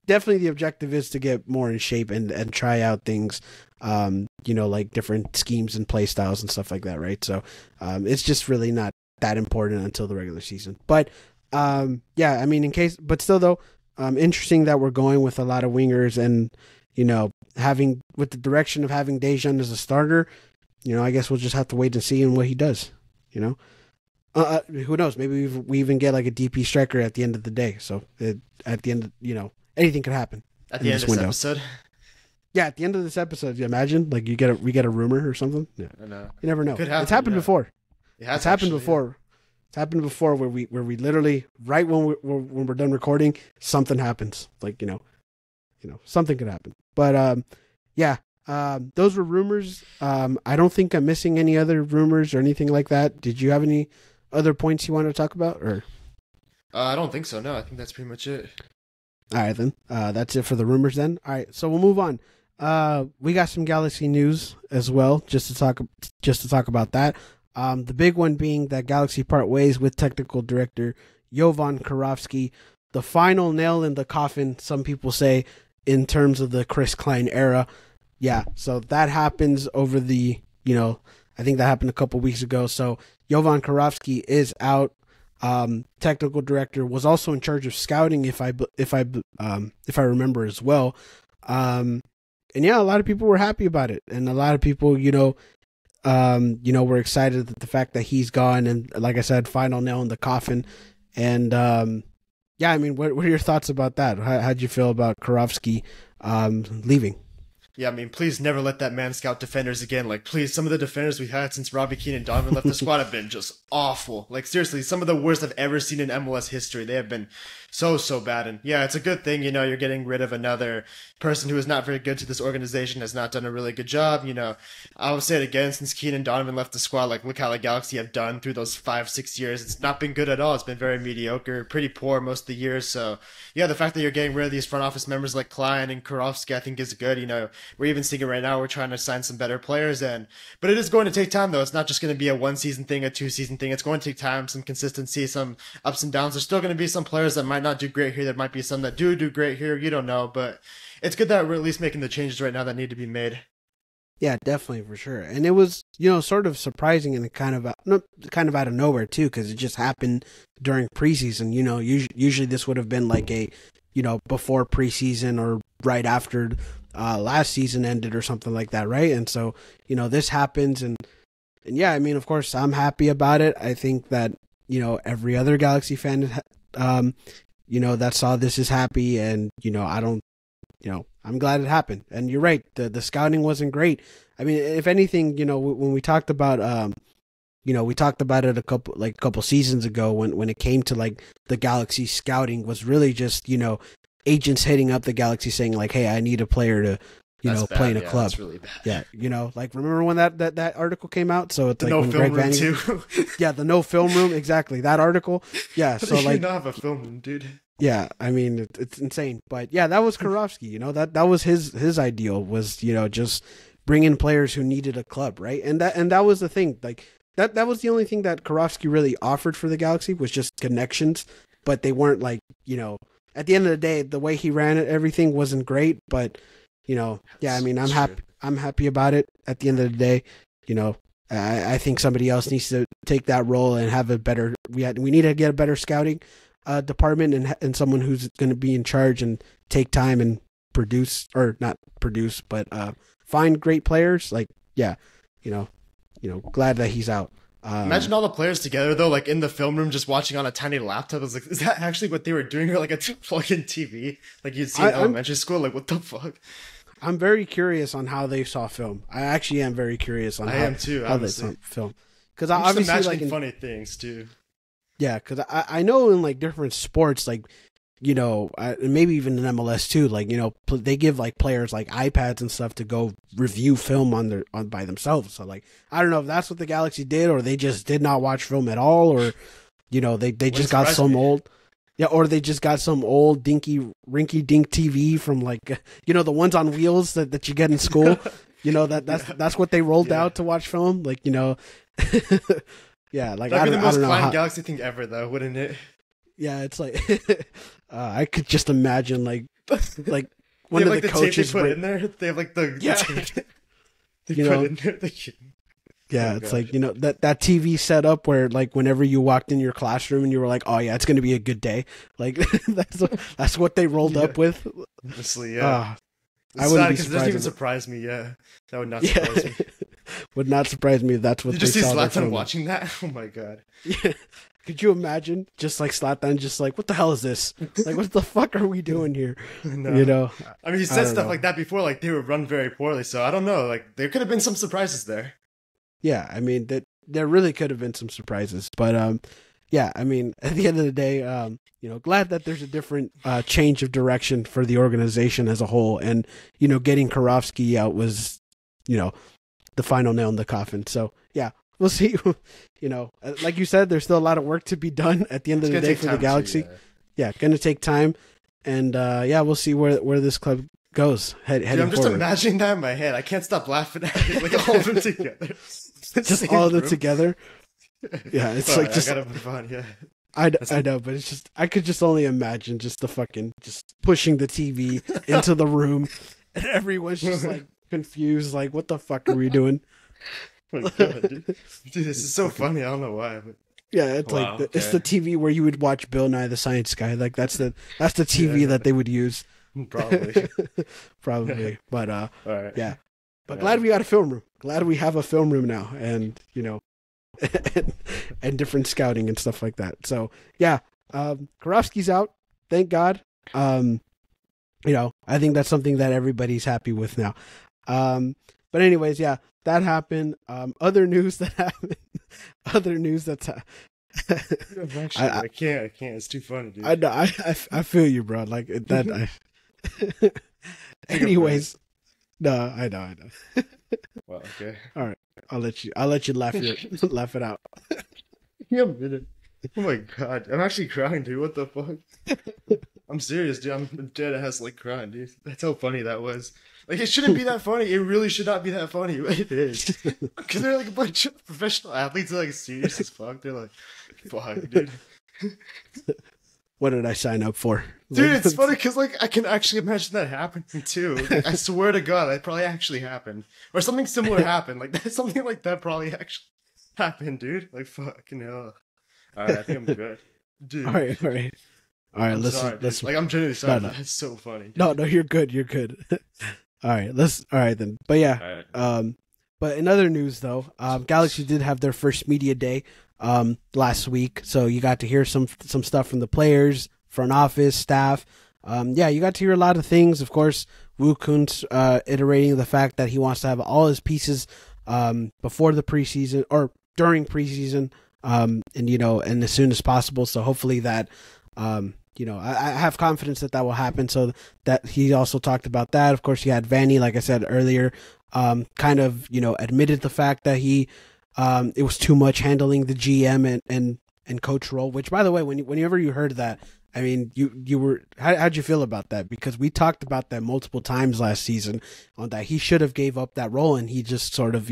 definitely the objective is to get more in shape and try out things, like different schemes and play styles and stuff like that, right? So it's just really not that important until the regular season. But yeah, I mean, but still though, interesting that we're going with a lot of wingers, and having, with the direction of having Dejan as a starter, I guess we'll just have to wait and see what he does. Who knows? Maybe we even get like a DP striker at the end of the day. So at the end, anything could happen. At the end of this episode? Yeah, at the end of this episode, you imagine like we get a rumor or something. Yeah, I know. You never know. Could happen, it's happened before. It's happened before. Yeah. It's happened before where we literally, right when we're done recording, something happens. Like something could happen. But yeah. Those were rumors. I don't think I'm missing any other rumors or anything like that. Did you have any other points you want to talk about, or? I don't think so. No, I think that's pretty much it. All right, then. That's it for the rumors then. All right, so we'll move on. We got some Galaxy news as well, just to talk about that. The big one being that Galaxy part ways with technical director Jovan Kirovski. The final nail in the coffin, some people say, in terms of the Chris Klein era. Yeah, so that happens over the, I think that happened a couple weeks ago. So Jovan Kirovski is out. Technical director was also in charge of scouting, if I remember as well. And yeah, a lot of people were happy about it, and a lot of people, were excited at the fact that he's gone. And like I said, final nail in the coffin. And yeah, I mean, what are your thoughts about that? How'd you feel about Kirovski leaving? Yeah, I mean, please never let that man scout defenders again. Like, please, some of the defenders we've had since Robbie Keane and Donovan left the squad have been just awful. Like, seriously, some of the worst I've ever seen in MLS history. They have been so bad. And yeah, it's a good thing, you're getting rid of another person who is not very good to this organization, has not done a really good job. I'll say it again, since Keane and Donovan left the squad, like, look how the Galaxy have done through those 5-6 years. It's not been good at all. It's been very mediocre, pretty poor most of the years. So yeah, the fact that you're getting rid of these front office members like Klein and Kirovski, I think is good. We're even seeing it right now. We're trying to sign some better players, but it is going to take time, though. It's not just going to be a 1-season thing, a 2-season thing. It's going to take time, some consistency, some ups and downs. There's still going to be some players that might not do great here. There might be some that do great here. You don't know, but it's good that we're at least making the changes right now that need to be made. Yeah, definitely, for sure. And it was, sort of surprising and kind of out of nowhere too, because it just happened during preseason. Usually this would have been like a, before preseason or right after last season ended or something like that, right? And so, this happens, and yeah, I mean, of course, I'm happy about it. I think that every other Galaxy fan, that saw this is happy, and I don't, I'm glad it happened. And you're right, the scouting wasn't great. I mean, if anything, when we talked about we talked about it a couple seasons ago when it came to like the Galaxy scouting was really just agents hitting up the Galaxy saying like, hey, I need a player to play in a club. That's really bad. Yeah, like remember when that article came out? So it's the like no when film Greg room Vanney, too. yeah, the no film room, exactly, that article. Yeah, so you like not have a film room, dude. Yeah, I mean it's insane, but yeah, that was Kirovski. That was his ideal was just bring in players who needed a club, right? And that was the thing. Like that was the only thing that Kirovski really offered for the Galaxy was just connections, but they weren't like at the end of the day, the way he ran it, everything wasn't great, but yeah, I mean, I'm happy about it. At the end of the day, I think somebody else needs to take that role and have a better. We need to get a better scouting department and someone who's going to be in charge and take time and produce, or not produce, but find great players. Like, yeah, glad that he's out. Imagine all the players together though, like in the film room, just watching on a tiny laptop. I was like, is that actually what they were doing, or like a plug-in TV, like you'd see in elementary school? Like, what the fuck? I'm very curious on how they saw film. I actually am very curious on how they saw film, because I obviously imagining funny things too. Yeah, because I know in like different sports, like maybe even in MLS too, like they give like players like iPads and stuff to go review film on by themselves. So like I don't know if that's what the Galaxy did, or they just did not watch film at all, or they just got some old. Yeah, or they just got some old dinky rinky-dink TV from like the ones on wheels that you get in school. That's what they rolled out to watch film. Like yeah, like that'd be the most Klein Galaxy thing ever, though, wouldn't it? Yeah, it's like I could just imagine like one of the coaches put in there. They have like the tape they put in there. Yeah, it's like that TV setup where like whenever you walked in your classroom and you were like, oh yeah, it's gonna be a good day. Like that's what they rolled up with. Honestly, yeah. I wouldn't be surprised. It doesn't even surprise me. Yeah, that would not surprise me. Would not surprise me if that's what you they just see saw. Zlatan watching that. Oh my god. Yeah. Could you imagine just like Zlatan, just like, what the hell is this? Like, what the fuck are we doing here? No. I mean, he said stuff like that before, like they were run very poorly. So I don't know. Like there could have been some surprises there. Yeah, I mean there really could have been some surprises, but yeah, I mean at the end of the day, glad that there's a different change of direction for the organization as a whole, and getting Kirovski out was the final nail in the coffin. So yeah, we'll see. Like you said, there's still a lot of work to be done at the end of the day for the Galaxy. Yeah, going to take time. And yeah, we'll see where this club goes heading Dude, I'm just forward. imagining that in my head. I can't stop laughing at it. Like all of them together. Just all of them together. Yeah, it's Sorry, like just. I gotta move on. Yeah. I know, but it's just I could just only imagine just the fucking just pushing the TV into the room, and everyone's just like confused, like what the fuck are we doing? Oh my God, dude. Dude, this is so funny. I don't know why, but Yeah, it's wow, like it's the TV where you would watch Bill Nye the Science Guy. Like that's the TV that they would use. probably. Probably, but All right. yeah. But glad we got a film room. Glad we have a film room now, and and different scouting and stuff like that. So yeah, Karofsky's out. Thank God. I think that's something that everybody's happy with now. But anyways, yeah, that happened. Other news that happened. Other news that's. Actually, I can't. It's too funny, dude. I know. I feel you, bro. Like that. Anyways, no, I know. Well, okay. All right, I'll let you laugh it out. Yeah, a minute. Oh my God, I'm actually crying, dude. What the fuck? I'm serious, dude. I'm dead ass like crying, dude. That's how funny that was. Like, it shouldn't be that funny. It really should not be that funny, but it is. Because they're like a bunch of professional athletes. They're like serious as fuck. They're like, fuck, dude. What did I sign up for? Dude, it's funny because, like, I can actually imagine that happening, too. Like, I swear to God, that probably actually happened. Or something similar happened. Like, something like that probably actually happened, dude. Like, fucking hell. Alright, I think I'm good. Dude. All right. Let's. Like, I'm genuinely sorry. No. That's so funny. Dude. No, you're good. All right, then. But yeah, Right. but in other news though, Galaxy did have their first media day last week, so you got to hear some stuff from the players, front office, staff. Yeah, you got to hear a lot of things. Of course, Wu Kuntz iterating the fact that he wants to have all his pieces before the preseason or during preseason, and as soon as possible. So hopefully that. I have confidence that will happen. So that he also talked about that. Of course, he had Vanny, like I said earlier, kind of, admitted the fact that he, it was too much handling the GM and coach role, which by the way, whenever you heard that, I mean, you were, how'd you feel about that? Because we talked about that multiple times last season on that he should have gave up that role and he just sort of,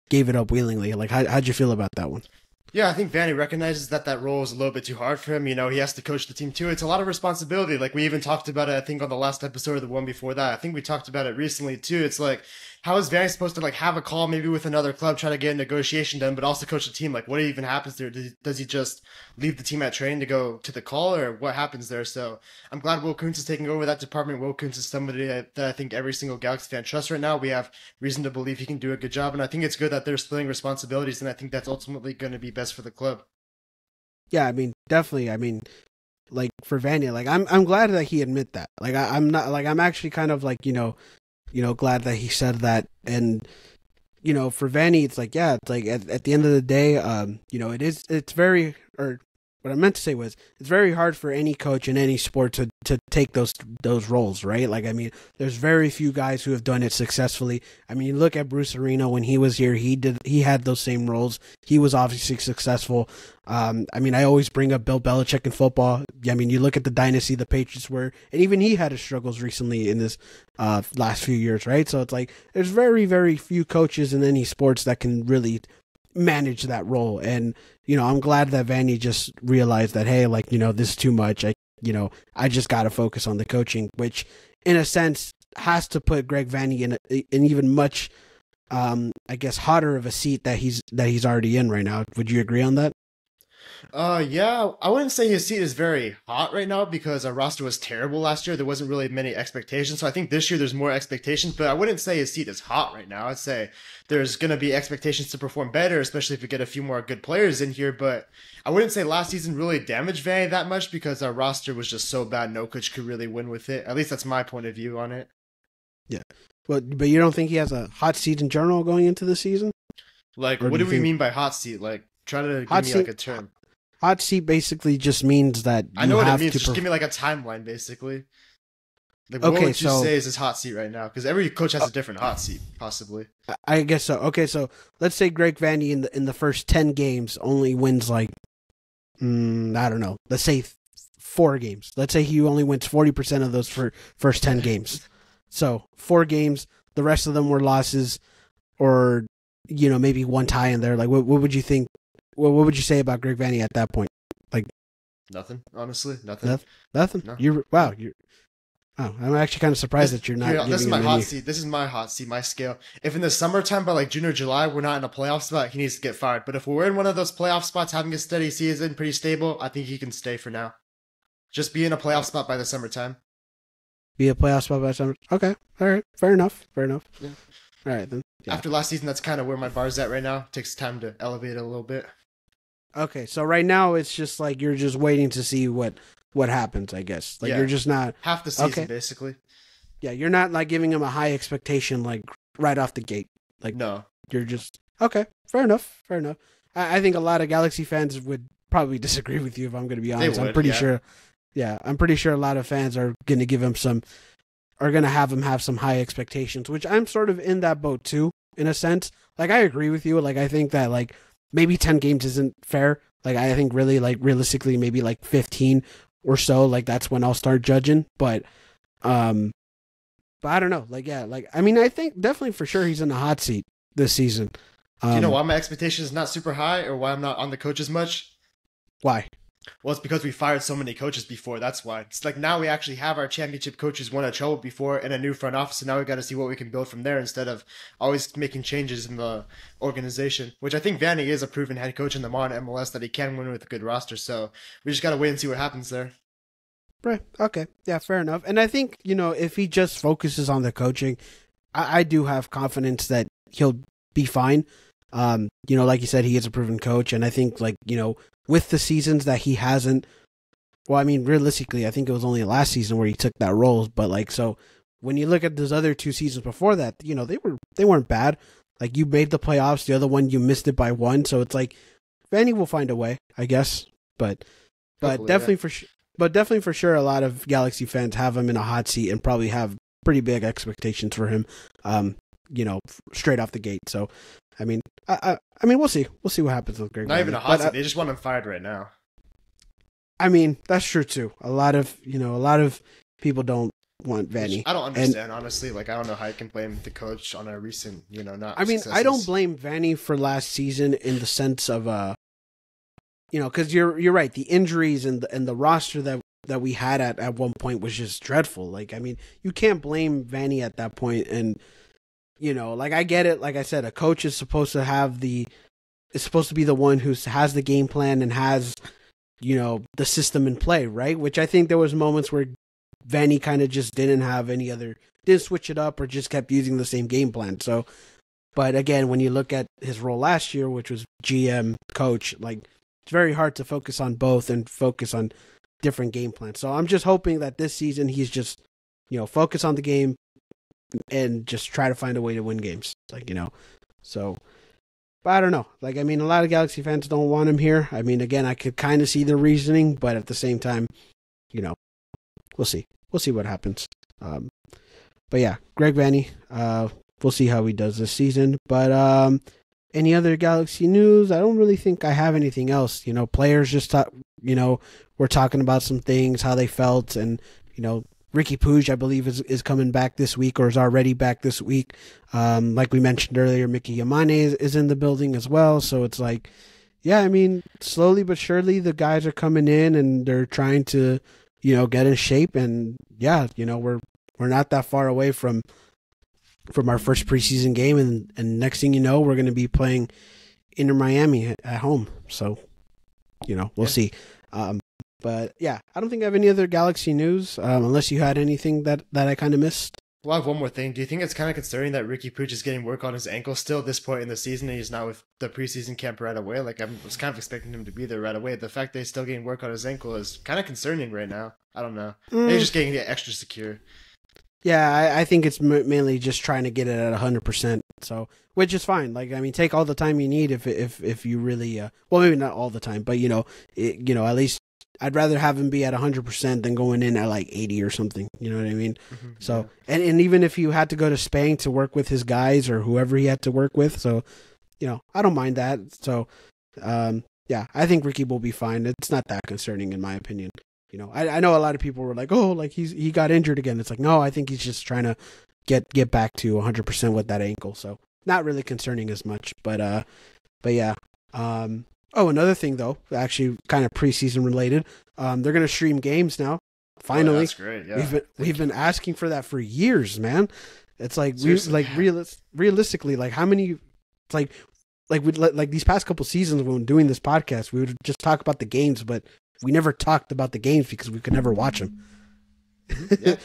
gave it up willingly. Like, how'd you feel about that one? Yeah, I think Vanny recognizes that role is a little bit too hard for him. He has to coach the team too. It's a lot of responsibility. Like we even talked about it, I think, on the last episode or the one before that. I think we talked about it recently too. It's like, how is Vanny supposed to like have a call maybe with another club, try to get a negotiation done, but also coach the team? Like, what even happens there? Does he just leave the team at training to go to the call, or what happens there? So I'm glad Will Kuntz is taking over that department. Will Kuntz is somebody that I think every single Galaxy fan trusts right now. We have reason to believe he can do a good job, and I think it's good that they're splitting responsibilities, and I think that's ultimately going to be best for the club. Yeah, I mean, definitely. I mean, like for Vanny, like I'm glad that he admit that. Like I'm not like I'm actually kind of like glad that he said that. And for Vanny, it's like it's like at the end of the day, it's very or what I meant to say was it's very hard for any coach in any sport to take those roles, right? Like, I mean, there's very few guys who have done it successfully. I mean, you look at Bruce Arena when he was here, he had those same roles. He was obviously successful. I mean, I always bring up Bill Belichick in football. I mean, you look at the dynasty the Patriots were, and even he had his struggles recently in this last few years, right? So it's like there's very, very few coaches in any sports that can really manage that role. And I'm glad that Vanny just realized that, hey, like, this is too much. I just got to focus on the coaching, which in a sense has to put Greg Vanny in an even much I guess hotter of a seat that he's already in right now. Would you agree on that? Yeah, I wouldn't say his seat is very hot right now because our roster was terrible last year. There wasn't really many expectations. So I think this year there's more expectations, but I wouldn't say his seat is hot right now. I'd say there's going to be expectations to perform better, especially if we get a few more good players in here. But I wouldn't say last season really damaged Vanny that much because our roster was just so bad. No coach could really win with it. At least that's my point of view on it. Yeah. But you don't think he has a hot seat in general going into the season? Like, what do we mean by hot seat? Like, try to give me like a term. Hot seat basically just means that I know what it means. Just give me like a timeline, basically. Like, what would you say is his hot seat right now? Because every coach has a different hot seat, possibly. I guess so. Okay, so let's say Greg Vanny in the first 10 games only wins like, I don't know, let's say 4 games. Let's say he only wins 40% of those for first 10 games. So 4 games, the rest of them were losses, or maybe one tie in there. Like, what would you think? What would you say about Greg Vanney at that point? Like, nothing. Honestly, nothing. Nothing. No. You're. Oh, I'm actually kind of surprised that you're not. Here, this is my hot seat. This is my hot seat. My scale. If in the summertime, by like June or July, we're not in a playoff spot, he needs to get fired. But if we're in one of those playoff spots, having a steady season, pretty stable, I think he can stay for now. Just be in a playoff spot by the summertime. Be a playoff spot by summer. Okay. All right. Fair enough. Yeah. All right then. Yeah. After last season, that's kind of where my bar's at right now. Takes time to elevate it a little bit. Okay, so right now it's just like you're just waiting to see what happens, I guess. Like, you're just not half the season basically. Yeah, you're not like giving him a high expectation like right off the gate. Like, no, you're just okay. Fair enough. I think a lot of Galaxy fans would probably disagree with you if I'm going to be honest. I'm pretty sure. Yeah, I'm pretty sure a lot of fans are going to give him are going to have him have some high expectations, which I'm sort of in that boat too, in a sense. Like, I agree with you. Like, I think that like maybe 10 games isn't fair. Like, I think really, like, realistically, maybe like 15 or so. Like, that's when I'll start judging. But I don't know. Like, yeah, like, I mean, I think definitely for sure he's in the hot seat this season. Do you know why my expectation is not super high, or why I'm not on the coach as much? Why? Well, it's because we fired so many coaches before. That's why. It's like now we actually have our championship coaches won a trouble before and a new front office, and now we got to see what we can build from there instead of always making changes in the organization, which I think Vanney is a proven head coach in the modern MLS that he can win with a good roster. So we just got to wait and see what happens there. Right. Okay. Yeah, fair enough. And I think, if he just focuses on the coaching, I do have confidence that he'll be fine. Like you said, he is a proven coach, and I think, like, with the seasons that he hasn't, well, I mean, realistically, I think it was only last season where he took that role, but like, so when you look at those other 2 seasons before that, they weren't bad. Like, you made the playoffs, the other one you missed it by 1, so it's like Vanney will find a way, I guess. But hopefully, definitely for sure, a lot of Galaxy fans have him in a hot seat and probably have pretty big expectations for him, straight off the gate. So, I mean, we'll see. We'll see what happens with Greg. Not even a hot seat. They just want him fired right now. I mean, that's true too. A lot of people don't want Vanney. I don't understand, honestly. Like, I don't know how you can blame the coach on a recent, not. I mean, successes. I don't blame Vanney for last season in the sense of, because you're right. The injuries and the roster that we had at one point was just dreadful. Like, I mean, you can't blame Vanney at that point. And like, I get it. Like I said, a coach is supposed to be the one who has the game plan and has, the system in play, right? Which I think there was moments where Vanney kind of just didn't switch it up or just kept using the same game plan. So, but again, when you look at his role last year, which was GM coach, like, it's very hard to focus on both and focus on different game plans. So I'm just hoping that this season he's just, focus on the game and just try to find a way to win games. Like, so, but I don't know. Like, I mean, a lot of Galaxy fans don't want him here. I mean, again, I could kind of see the reasoning, but at the same time, we'll see. We'll see what happens. But yeah, Greg Vanney, we'll see how he does this season. But any other Galaxy news? I don't really think I have anything else. Players just we're talking about some things, how they felt, and Ricky Puig, I believe, is coming back this week or is already back this week. Like we mentioned earlier, Mickey Yamane is in the building as well. So it's like, yeah, I mean, slowly but surely the guys are coming in and they're trying to, get in shape. And yeah, we're not that far away from our first preseason game. And next thing you know, we're going to be playing Inter Miami at home. So, we'll see. But yeah, I don't think I have any other Galaxy news, unless you had anything that I kind of missed. Well, I have one more thing. Do you think it's kind of concerning that Ricky Puig is getting work on his ankle still at this point in the season and he's not with the preseason camp right away? Like, I was kind of expecting him to be there right away. The fact that he's still getting work on his ankle is kind of concerning right now. I don't know. Maybe he's just getting it extra secure. Yeah, I think it's mainly just trying to get it at 100%. So, which is fine. Like, I mean, take all the time you need if you really, well, maybe not all the time, but at least I'd rather have him be at 100% than going in at like 80 or something. You know what I mean? Mm-hmm, so, yeah. And even if you had to go to Spain to work with his guys or whoever he had to work with, so, I don't mind that. So, yeah, I think Ricky will be fine. It's not that concerning in my opinion. I know a lot of people were like, oh, like he got injured again. It's like, no, I think he's just trying to get back to 100% with that ankle. So not really concerning as much, but yeah. Another thing though, actually kind of preseason related. They're going to stream games now. Finally, that's great. Yeah, we've been asking for that for years, man. It's like realistically, like how many, like these past couple seasons when doing this podcast, we would just talk about the games, but we never talked about the games because we could never watch them. Yeah.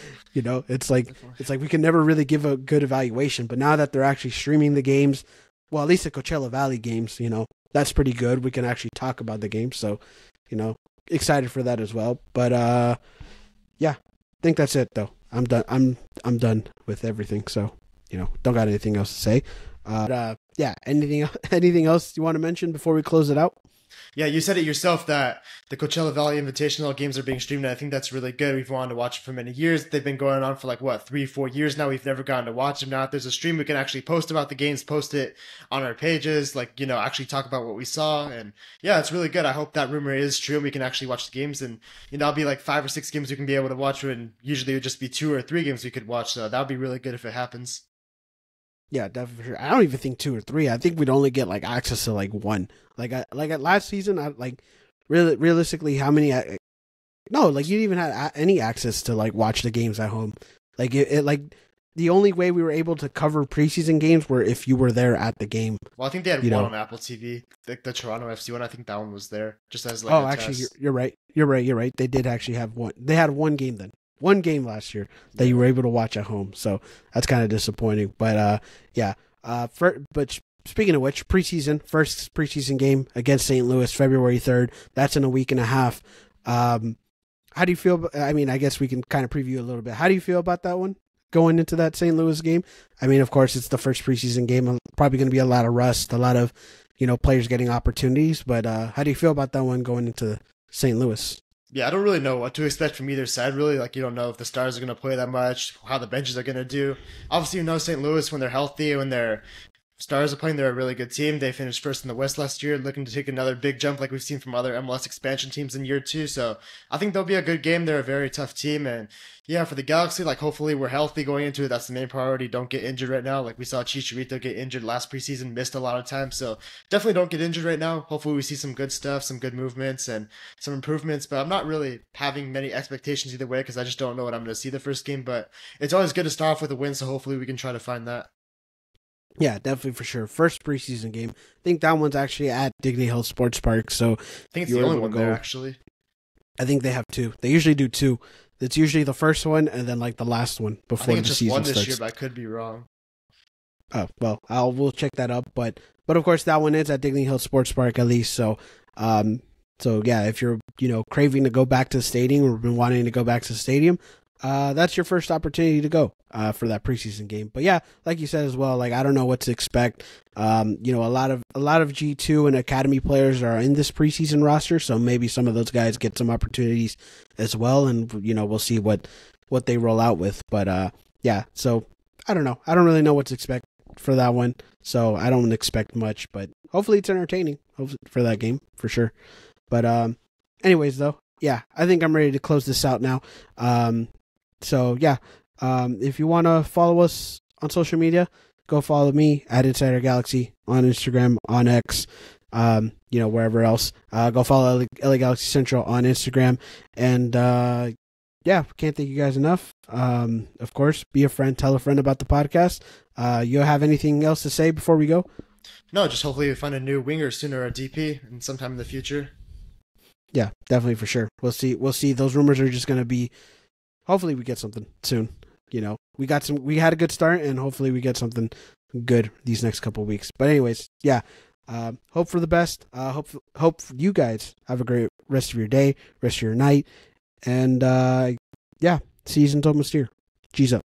It's like we can never really give a good evaluation. But now that they're actually streaming the games, well, at least the Coachella Valley games, that's pretty good. We can actually talk about the games, so excited for that as well. But yeah, I think that's it though. I'm done. I'm done with everything. So don't got anything else to say. Yeah, anything else you want to mention before we close it out? Yeah, you said it yourself that the Coachella Valley Invitational games are being streamed, and I think that's really good. We've wanted to watch it for many years. They've been going on for 3-4 years now. We've never gotten to watch them. Now if there's a stream, we can actually post about the games, post it on our pages, actually talk about what we saw. And yeah, it's really good. I hope that rumor is true and we can actually watch the games. And it'll be 5 or 6 games we can be able to watch, and usually it would just be 2 or 3 games we could watch. So that would be really good if it happens. Yeah, definitely. I don't even think 2 or 3. I think we'd only get access to 1. At last season, realistically, how many? No, you didn't even have any access to watch the games at home. The only way we were able to cover preseason games were if you were there at the game. Well, I think they had one on Apple TV, the Toronto FC one. I think that one was there just as a actually, test. You're right. They did actually have one. They had one game then. One game last year that you were able to watch at home, so that's kind of disappointing. But yeah. But speaking of which, first preseason game against St. Louis, February 3rd. That's in a week and a half. How do you feel? I mean, I guess we can kind of preview a little bit. How do you feel about that one going into that St. Louis game? I mean, of course, it's the first preseason game. Probably going to be a lot of rust, a lot of players getting opportunities. But how do you feel about that one going into St. Louis? Yeah, I don't really know what to expect from either side, really. You don't know if the Stars are going to play that much, how the benches are going to do. Obviously, St. Louis, when they're healthy, when their Stars are playing, they're a really good team. They finished first in the West last year, looking to take another big jump like we've seen from other MLS expansion teams in year 2. So I think they'll be a good game. They're a very tough team. And yeah, for the Galaxy, hopefully we're healthy going into it. That's the main priority. Don't get injured right now. We saw Chicharito get injured last preseason, missed a lot of time. So definitely don't get injured right now. Hopefully we see some good stuff, some good movements and some improvements. But I'm not really having many expectations either way because I just don't know what I'm going to see the first game. But it's always good to start off with a win. So hopefully we can try to find that. Yeah, definitely for sure. First preseason game. I think that one's actually at Dignity Health Sports Park. So I think it's the only one there, actually. I think they have 2. They usually do 2. It's usually the first one and then the last one before the season starts. I think it's just one this year, but I could be wrong. Oh, well, we'll check that up. But of course, that one is at Dignity Health Sports Park at least. So, yeah, if you're craving to go back to the stadium or been wanting to go back to the stadium, that's your first opportunity to go for that preseason game. But yeah, like you said as well, I don't know what to expect. A lot of G2 and academy players are in this preseason roster, so maybe some of those guys get some opportunities as well, and we'll see what they roll out with. But yeah, so I don't know. I don't really know what to expect for that one, so I don't expect much. But hopefully it's entertaining for that game for sure. But anyways, though, yeah, I think I'm ready to close this out now. So yeah, if you want to follow us on social media, go follow me at Insider Galaxy on Instagram, on X, wherever else. Go follow LA Galaxy Central on Instagram, and yeah, can't thank you guys enough. Of course, be a friend, tell a friend about the podcast. You have anything else to say before we go? No, just hopefully we find a new winger sooner or a DP and sometime in the future. Yeah, definitely for sure. We'll see. Those rumors are just going to be. Hopefully, we get something soon. We had a good start, and hopefully, we get something good these next couple of weeks. But anyways, yeah. Hope for the best. Hope you guys have a great rest of your day, rest of your night, and yeah. See you until Mystere. G's up.